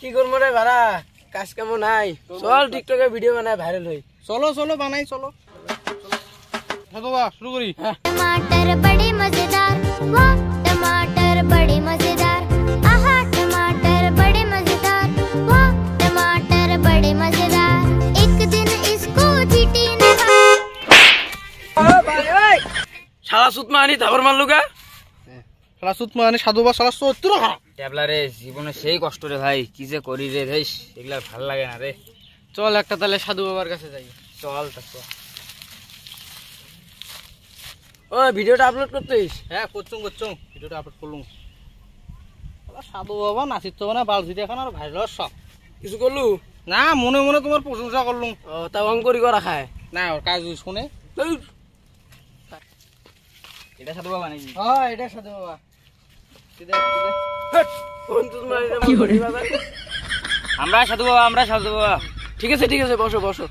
কি করবো রে ভাড়া, কাজ কামও নাই, চল টিকটকে ভিডিও বানায় ভাইরাল হই। চলো চলো বানাই চলো শুরু করি। टमाटर बड़े मजेदार, वाह टमाटर बड़े मजेदार, आहा टमाटर बड़े मजेदार, वाह टमाटर बड़े मजेदार। एक दिन इसको चींटी ने শালা সুত মানি থাবর মারলুগা, শালা সুত মানে সাধু বা শালা চত্র ট্যাবলা রে, জীবনে সেই কষ্ট রে ভাই, কি যে করি রে দেশ, এগুলা ভাল লাগে না রে। চল একটা তাহলে সাধু বাবার কাছে যাই। চল তা চল। ও ভিডিওটা আপলোড করতেইস? হ্যাঁ করছুম ভিডিওটা আপলোড করলুম। সাধু বাবা নাচিত তো না বাল ঝুটি এখন আর ভাইরাল সব কিছু করলু না, মনে মনে তোমার প্রশংসা করলুম। ও তা অঙ্করি করা খায় না ওর কাজ শুনে। এটা সাধু বাবা নাকি? হ্যাঁ এটা সাধু বাবা। আমরা সাধু বাবা, আমরা সাধু বাবা। ঠিক আছে ঠিক আছে, বসো বসো।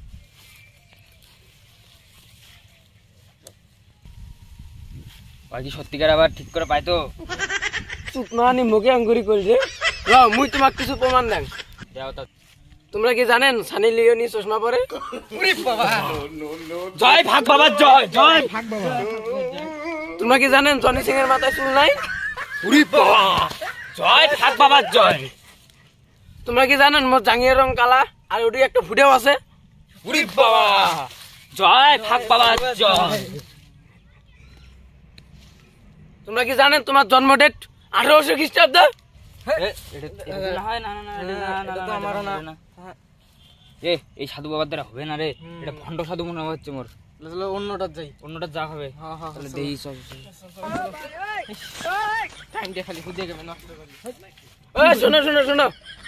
ভাই কি সত্যিকার আবার ঠিক করে পাই তো? সুত মানি মুখে অঙ্করি করি রে। যাও মুই তোমাক কিছু প্রমাণ দেন। যাও তা। তোমরা কি জানেন সানি লিওনি চশমা পরে? জয় ভাগ বাবা, জয় জয়। তোমরা কি জানেন জনি সিং এর মাথায় চুল নাই? উরি বাবা, জয় ভাগ বাবা, জয়। তোমরা কি জানেন মোর জাঙ্গিয়ার রং কালা আর ওটি একটা ফুটেও আছে? উরি বাবা, জয় ভাগ বাবা, জয়। তোমরা কি জানেন তোমার জন্ম ডেট 1800 খ্রিস্টাব্দ? এটা হয় না, না না না, এটা তো আমারও না। এ এই সাধু বাবার দ্বারা হবে না রে, এটা ভণ্ড সাধু মনে হচ্ছে মোর। অন্যটা যাই, অন্যটা যা হবে তাহলে দেই। চল টাইমটা খালি খুঁজে গেবে না। ওই শোনো শোনো শোনো,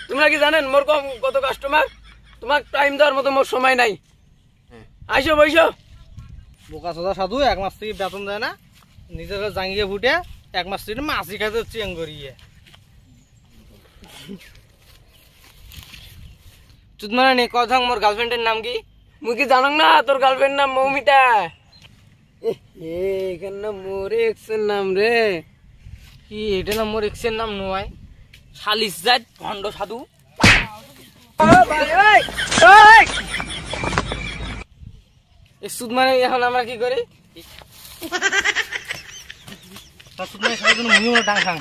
তোমরা কি জানেন মোর কত কাস্টমার? তোমার টাইম দেওয়ার মতো মোর সময় নাই। আইসো বইসো। বোকা সোজা সাধু 1 মাস থেকে বেতন দেয় না, নিজের জাঙ্গিয়ে ফুটে 1 মাস থেকে মাছি খাতে চেং করিয়ে। চুত মানে নে কথা, মোর গার্লফ্রেন্ডের নাম কি? মুই কি জানো না তোর গার্লফ্রেন্ড নাম মৌমিতা? এখানে না মোর এক্সের নাম রে। কি এটা না মোর এক্সের নাম নয়? শালিশ জাত ভণ্ড সাধু। সুদ মানে এখন আমরা কি করি? তা সুদ মানে সাধু মুই ডাং খাং।